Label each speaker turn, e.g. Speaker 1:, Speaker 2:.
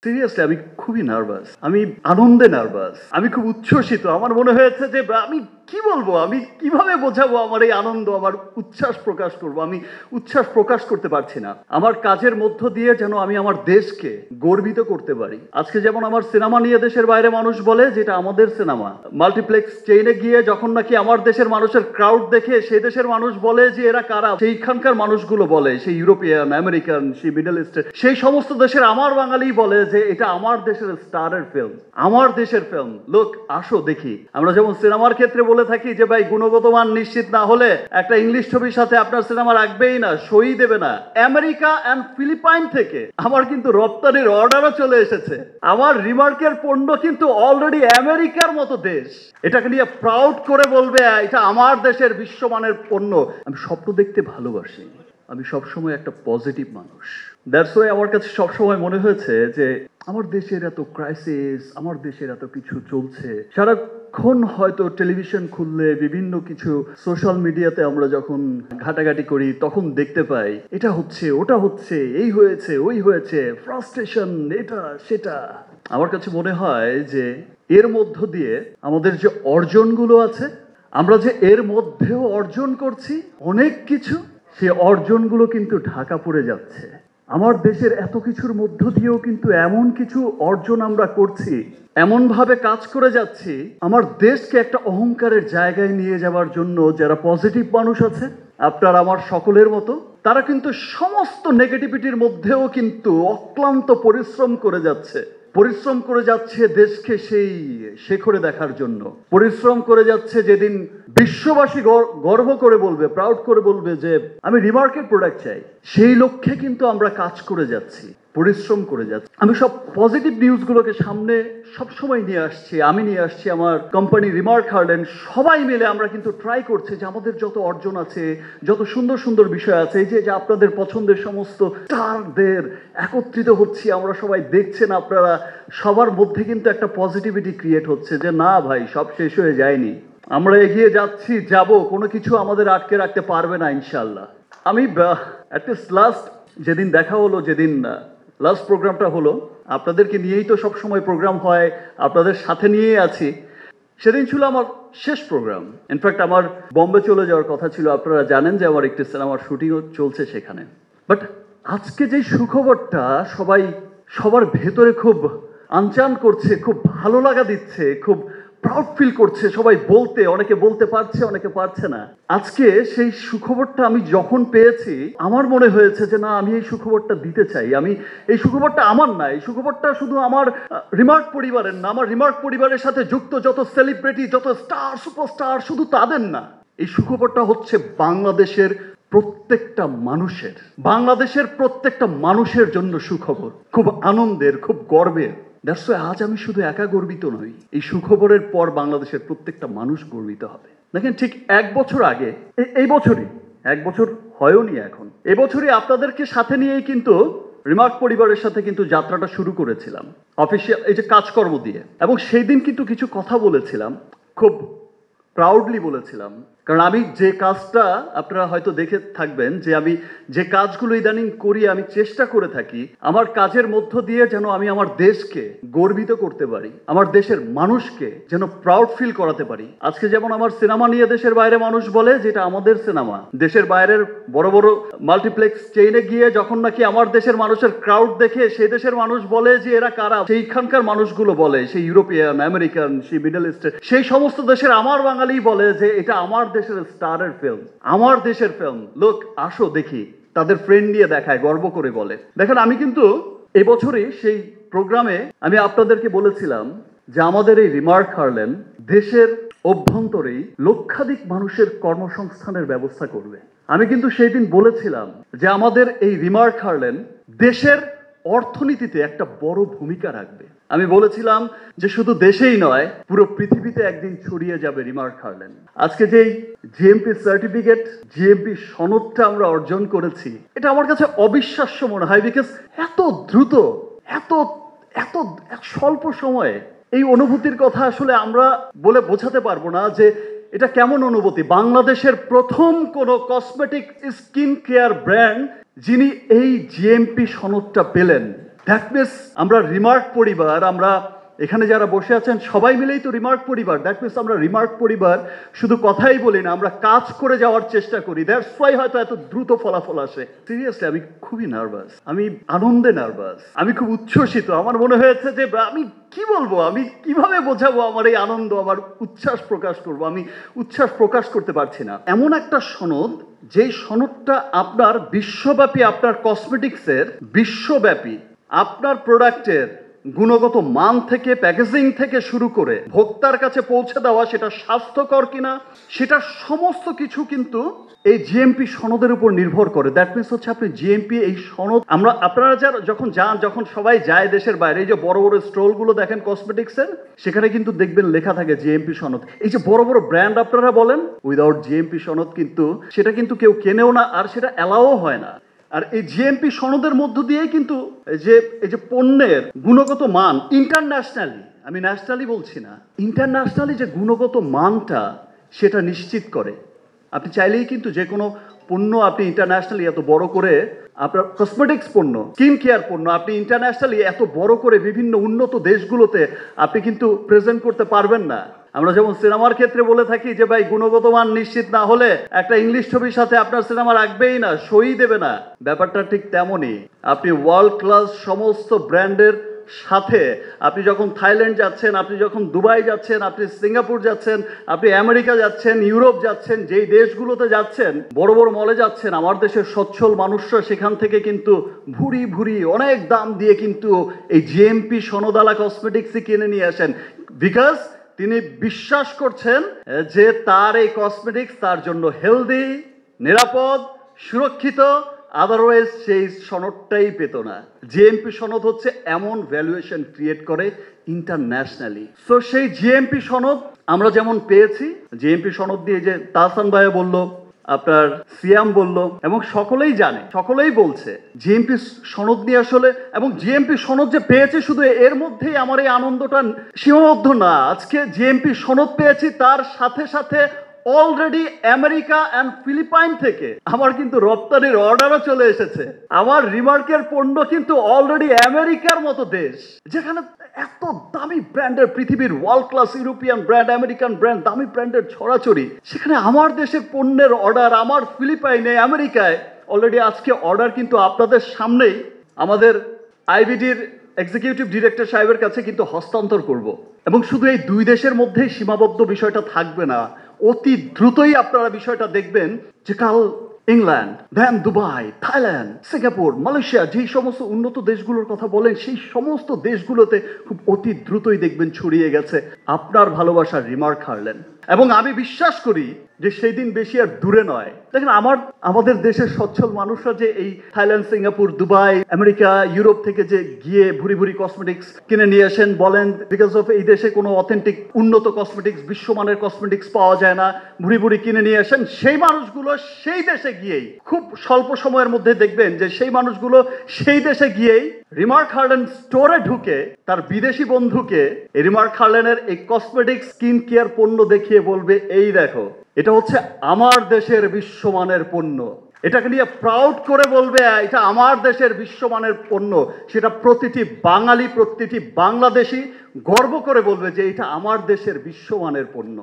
Speaker 1: Seriously আমি খুবই nervous. আমি আনন্দে নার্ভাস। আমি খুব উচ্ছ্বসিত। আমার মনে হয়েছে যে আমি কি বলবো? আমি কিভাবে বোঝাবো আমার এই আনন্দ, আমার উচ্ছ্বাস প্রকাশ করব? আমি উচ্ছ্বাস প্রকাশ করতে পারছি না। আমার কাজের মধ্য দিয়ে যেন আমি আমার দেশকে গর্বিত করতে পারি। আজকে যেমন আমার সিনেমা নিয়ে দেশের বাইরে মানুষ বলে যে এটা আমাদের সিনেমা। মাল্টিপ্লেক্স চেইনে গিয়ে যখন নাকি আমার দেশের মানুষের ক্রাউড দেখে সেই দেশের মানুষ বলে যে এরা কারা, সেইখানকার মানুষগুলো বলে, সেই ইউরোপিয়ান, আমেরিকান, সেই মিডল ইস্টের, সেই সমস্ত দেশের আমার বাঙালি বলে যে এটা আমার দেশের স্টারের ফিল্ম, আমার দেশের ফিল্ম। লোক আসো দেখি। আমরা যেমন সিনেমার ক্ষেত্রে বলে থাকি যে ভাই গুণগত মান নিশ্চিত না হলে একটা ইংলিশ ছবির সাথে আপনার সিনেমা রাখবেই না, সই দেবে না। আমেরিকা অ্যান্ড ফিলিপাইন থেকে আমার কিন্তু রপ্তানির অর্ডারও চলে এসেছে। আমার রিমার্কের পণ্য কিন্তু অলরেডি আমেরিকার মতো দেশ এটাকে নিয়ে প্রাউড করে বলবে এটা আমার দেশের বিশ্বমানের পণ্য। আমি স্বপ্ন দেখতে ভালোবাসি। আমি সবসময় একটা পজিটিভ মানুষ। দ্যাটস ওয়াই আমার কাছে সবসময় মনে হয়েছে যে আমার দেশের এত ক্রাইসিস, আমার দেশের এত কিছু চলছে, সারাক্ষণ হয়তো টেলিভিশন খুললে বিভিন্ন কিছু সোশ্যাল মিডিয়াতে আমরা যখন ঘাটাঘাটি করি তখন দেখতে পাই এটা হচ্ছে, ওটা হচ্ছে, এই হয়েছে, ওই হয়েছে, ফ্রাস্ট্রেশন, এটা সেটা। আমার কাছে মনে হয় যে এর মধ্য দিয়ে আমাদের যে অর্জনগুলো আছে, আমরা যে এর মধ্যেও অর্জন করছি অনেক কিছু, সে অর্জনগুলো কিন্তু ঢাকা পড়ে যাচ্ছে। আমার দেশের এত কিছুর মধ্য দিয়েও কিন্তু এমন কিছু অর্জন আমরা করছি, এমনভাবে কাজ করে যাচ্ছি আমার দেশকে একটা অহংকারের জায়গায় নিয়ে যাওয়ার জন্য। যারা পজিটিভ মানুষ আছে আপনার আমার সকলের মতো, তারা কিন্তু সমস্ত নেগেটিভিটির মধ্যেও কিন্তু অক্লান্ত পরিশ্রম করে যাচ্ছে, পরিশ্রম করে যাচ্ছে দেশকে সেই শেখরে দেখার জন্য, পরিশ্রম করে যাচ্ছে যেদিন বিশ্ববাসী গর্ব করে বলবে, প্রাউড করে বলবে যে আমি রিমার্কের প্রোডাক্ট চাই, সেই লক্ষ্যে কিন্তু আমরা কাজ করে যাচ্ছি, পরিশ্রম করে যাচ্ছি। আমি সব পজিটিভ নিউজগুলোকে সামনে সবসময় নিয়ে আসছি। আমি নিয়ে আসছি, আমার কোম্পানি রিমার্ক হার্লেন, সবাই মিলে আমরা কিন্তু ট্রাই করছি যে আমাদের যত অর্জন আছে, যত সুন্দর সুন্দর বিষয় আছে, এই যে আপনাদের পছন্দের সমস্ত স্টারদের একত্রিত হচ্ছি, আমরা সবাই দেখছেন, আপনারা সবার মধ্যে কিন্তু একটা পজিটিভিটি ক্রিয়েট হচ্ছে যে না ভাই সব শেষ হয়ে যায়নি, আমরা এগিয়ে যাচ্ছি, যাব, কোনো কিছু আমাদের আটকে রাখতে পারবে না ইনশাল্লাহ। আমি অ্যাটলিস্ট লাস্ট যেদিন দেখা হলো, যেদিন লাস্ট প্রোগ্রামটা হলো, আপনাদেরকে নিয়েই তো সব সময় প্রোগ্রাম হয়, আপনাদের সাথে নিয়েই আছি, সেদিন ছিল আমার শেষ প্রোগ্রাম। ইনফ্যাক্ট আমার বম্বে চলে যাওয়ার কথা ছিল, আপনারা জানেন যে আমার একটি সিনেমার শুটিংও চলছে সেখানে। বাট আজকে যে সুখবরটা সবাই সবার ভেতরে খুব আনচান করছে, খুব ভালো লাগা দিচ্ছে, খুব প্রাউড ফিল করছে সবাই বলতে, অনেকে বলতে পারছে, অনেকে পারছে না। আজকে সেই সুখবরটা আমি যখন পেয়েছি আমার মনে হয়েছে যে না, আমি এই সুখবরটা দিতে চাই। আমি এই সুখবরটা আমার না, এই সুখবরটা শুধু আমার রিমার্ক পরিবারের না, আমার রিমার্ক পরিবারের সাথে যুক্ত যত সেলিব্রিটি, যত স্টার, সুপারস্টার, শুধু তাদের না, এই সুখবরটা হচ্ছে বাংলাদেশের প্রত্যেকটা মানুষের, বাংলাদেশের প্রত্যেকটা মানুষের জন্য সুখবর, খুব আনন্দের, খুব গর্বের। দ্যাটস ওয়াই আজ আমি শুধু একা গর্বিত নই, এই সুখবরের পর বাংলাদেশের প্রত্যেকটা মানুষ গর্বিত হবে। দেখেন ঠিক এক বছর আগে, এই বছরই, এক বছর হয়ওনি এখন, এবছরই আপনাদেরকে সাথে নিয়েই কিন্তু রিমার্ক পরিবারের সাথে কিন্তু যাত্রাটা শুরু করেছিলাম অফিসিয়াল এই যে কাজকর্ম দিয়ে। এবং সেই দিন কিন্তু কিছু কথা বলেছিলাম, খুব প্রাউডলি বলেছিলাম, কারণ আমি যে কাজটা আপনারা হয়তো দেখে থাকবেন যে আমি যে কাজগুলো ইদানিং করি, আমি চেষ্টা করে থাকি আমার কাজের মধ্য দিয়ে যেন আমি আমার দেশকে গর্বিত করতে পারি, আমার দেশের মানুষকে যেন প্রাউড ফিল করাতে পারি। আজকে যেমন আমার সিনেমা নিয়ে দেশের বাইরে মানুষ বলে যে এটা আমাদের সিনেমা, দেশের বাইরের বড় বড় মাল্টিপ্লেক্স চেইনে গিয়ে যখন নাকি আমার দেশের মানুষের ক্রাউড দেখে সেই দেশের মানুষ বলে যে এরা কারা, সেইখানকার মানুষগুলো বলে, সেই ইউরোপিয়ান, আমেরিকান, সেই মিডল ইস্টের, সেই সমস্ত দেশের আমার বাঙালি বলে যে এটা আমার দেশের স্টারের ফিল্ম, আমার দেশের ফিল্ম। লোক আসো দেখি, তাদের ফ্রেন্ড নিয়ে দেখায়, গর্ব করে বলে। দেখেন আমি কিন্তু এবছরই সেই প্রোগ্রামে আমি আপনাদেরকে বলেছিলাম যে আমাদের এই রিমার্ক হার্লেন দেশের অভ্যন্তরেই লক্ষাধিক মানুষের কর্মসংস্থানের ব্যবস্থা করবে। আমি কিন্তু সেই দিন বলেছিলাম যে আমাদের এই রিমার্ক হার্লেন দেশের অর্থনীতিতে একটা বড় ভূমিকা রাখবে। আমি বলেছিলাম যে শুধু দেশেই নয়, পুরো পৃথিবীতে একদিন ছড়িয়ে যাবে রিমার্ক হার্লেন। আজকে যেই জিএমপি সার্টিফিকেট, জিএমপি সনদটা আমরা অর্জন করেছি, এটা আমার কাছে অবিশ্বাস্য মনে হয়, বিকজ এত দ্রুত, এত এত স্বল্প সময়ে এই অনুভূতির কথা আসলে আমরা বলে বোঝাতে পারবো না যে এটা কেমন অনুভূতি। বাংলাদেশের প্রথম কোনো কসমেটিক স্কিন কেয়ার ব্র্যান্ড যিনি এই জিএমপি সনদটা পেলেন, দ্যাট মিনস আমরা রিমার্ক পরিবার, আমরা এখানে যারা বসে আছেন সবাই মিলেই তো রিমার্ক পরিবার। দ্যাট মিনস আমরা রিমার্ক পরিবার শুধু কথাই বলি না, আমরা কাজ করে যাওয়ার চেষ্টা করি। দ্যাটস ওয়াই হয়তো এত দ্রুত ফলাফল আসে। সিরিয়াসলি আমি খুবই নার্ভাস, আমি আনন্দে নার্ভাস, আমি খুব উচ্ছ্বসিত। আমার মনে হয়েছে যে আমি কি বলবো, আমি কিভাবে বোঝাবো আমার এই আনন্দ, আমার উচ্ছ্বাস প্রকাশ করব, আমি উচ্ছ্বাস প্রকাশ করতে পারছি না। এমন একটা সনদ, যেই সনদটা আপনার বিশ্বব্যাপী, আপনার কসমেটিক্সের বিশ্বব্যাপী আপনার প্রোডাক্টের গুণগত মান থেকে, প্যাকেজিং থেকে শুরু করে ভোক্তার কাছে পৌঁছে দেওয়া, সেটা স্বাস্থ্যকর কিনা, সেটা সমস্ত কিছু কিন্তু এই জিএমপি সনদের উপর নির্ভর করে। দ্যাট মিনস হচ্ছে আপনি জিএমপি এই সনদ, আপনারা যখন সবাই যায় দেশের বাইরে, এই যে বড় বড় স্টলগুলো দেখেন কসমেটিক্সের, সেখানে কিন্তু দেখবেন লেখা থাকে জিএমপি সনদ। এই যে বড় বড় ব্র্যান্ড আপনারা বলেন, উইদাউট জিএমপি সনদ কিন্তু সেটা কিন্তু কেউ কেনেও না, আর সেটা অ্যালাও হয় না। আর এই জিএমপি সনদের মধ্য দিয়েই কিন্তু এই যে পণ্যের গুণগত মান ইন্টারন্যাশনালি, আমি ন্যাশনালি বলছি না, ইন্টারন্যাশনালি যে গুণগত মানটা সেটা নিশ্চিত করে। আপনি চাইলেই কিন্তু যে কোনো পণ্য আপনি ইন্টারন্যাশনালি এত বড় করে, আপনার কসমেটিক্স পণ্য, স্কিন কেয়ার পণ্য আপনি ইন্টারন্যাশনালি এত বড় করে বিভিন্ন উন্নত দেশগুলোতে আপনি কিন্তু প্রেজেন্ট করতে পারবেন না। আমরা যেমন সিনেমার ক্ষেত্রে বলে থাকি যে ভাই গুণগত মান নিশ্চিত না হলে একটা ইংলিশ ছবির সাথে আপনার সিনেমা রাখবেই না, সই দেবে না। ব্যাপারটা ঠিক তেমনই। আপনি ওয়ার্ল্ড ক্লাস সমস্ত ব্র্যান্ডের সাথে আপনি যখন থাইল্যান্ড যাচ্ছেন, আপনি যখন দুবাই যাচ্ছেন, আপনি সিঙ্গাপুর যাচ্ছেন, আপনি আমেরিকা যাচ্ছেন, ইউরোপ যাচ্ছেন, যেই দেশগুলোতে যাচ্ছেন, বড় বড় মলে যাচ্ছেন, আমার দেশের সচ্ছল মানুষরা সেখান থেকে কিন্তু ভুরি ভুরি অনেক দাম দিয়ে কিন্তু এই জিএমপি সনদালা কসমেটিক্সই কিনে নিয়ে আসেন। বিকজ তিনি বিশ্বাস করছেন যে তার এই কসমেটিক্স তার জন্য হেলদি, নিরাপদ, সুরক্ষিত। আদারওয়াইজ সেই সনদটাই পেত না। জিএমপি সনদ হচ্ছে এমন ভ্যালুয়েশন ক্রিয়েট করে ইন্টারন্যাশনালি। সো সেই জিএমপি সনদ আমরা যেমন পেয়েছি, জিএমপি সনদ দিয়ে যে তাহসান ভাইয়া বলল, আপনার সিয়াম বলল, এবং সকলেই জানে, সকলেই বলছে জিএমপি সনদ নিয়ে আসলে, এবং জিএমপি সনদ যে পেয়েছে শুধু এর মধ্যেই আমার এই আনন্দটা সীমাবদ্ধ না। আজকে জিএমপি সনদ পেয়েছি, তার সাথে সাথে অলরেডি আমেরিকা অ্যান্ড ফিলিপাইন থেকে আমার কিন্তু রপ্তানির অর্ডারও চলে এসেছে। আমার রিমার্কের পণ্য কিন্তু অলরেডি আমেরিকার মতো দেশ, যেখানে এত দামি ব্র্যান্ডের, পৃথিবীর world class European brand, American brand, দামি ব্র্যান্ডের ছড়াছড়ি, সেখানে আমার দেশের পণ্যের অর্ডার, আমার ফিলিপাইনে, আমেরিকায় অলরেডি আজকে অর্ডার কিন্তু আপনাদের সামনেই আমাদের আইবিডির এক্সিকিউটিভ ডিরেক্টর সাহেবের কাছে কিন্তু হস্তান্তর করব। এবং শুধু এই দুই দেশের মধ্যেই সীমাবদ্ধ বিষয়টা থাকবে না, অতি দ্রুতই আপনারা বিষয়টা দেখবেন যে কাল ইংল্যান্ড, দেন দুবাই, থাইল্যান্ড, সিঙ্গাপুর, মালয়েশিয়া, যেই সমস্ত উন্নত দেশগুলোর কথা বলেন, সেই সমস্ত দেশগুলোতে খুব অতি দ্রুতই দেখবেন ছড়িয়ে গেছে আপনার ভালোবাসার রিমার্ক হারল্যান্ড। এবং আমি বিশ্বাস করি যে সেই দিন বেশি আর দূরে নয়। দেখেন আমাদের দেশের সচ্ছল মানুষরা যে এই Thailand, Singapore, Dubai, America, Europe থেকে যে গিয়ে ভুরি ভুরি কসমেটিক্স কিনে নিয়ে আসেন, বলেন বিকজ অফ এই দেশে কোনো অথেন্টিক উন্নত কসমেটিক্স, বিশ্বমানের কসমেটিক্স পাওয়া যায় না, ভুরি ভুরি কিনে নিয়ে আসেন, সেই মানুষগুলো সেই দেশে গিয়েই খুব স্বল্প সময়ের মধ্যে দেখবেন যে সেই মানুষগুলো সেই দেশে গিয়েই রিমার্ক হারল্যান্ড স্টোরে ঢুকে তার বিদেশি বন্ধুকে রিমার্ক হারল্যান্ডের এই কসমেটিক্স স্কিন কেয়ার পণ্য দেখিয়ে বলবে, এই দেখো, এটা হচ্ছে আমার দেশের বিশ্বমানের পণ্য। এটাকে নিয়ে প্রাউড করে বলবে এটা আমার দেশের বিশ্বমানের পণ্য। সেটা প্রতিটি বাঙালি, প্রতিটি বাংলাদেশি গর্ব করে বলবে যে এটা আমার দেশের বিশ্বমানের পণ্য।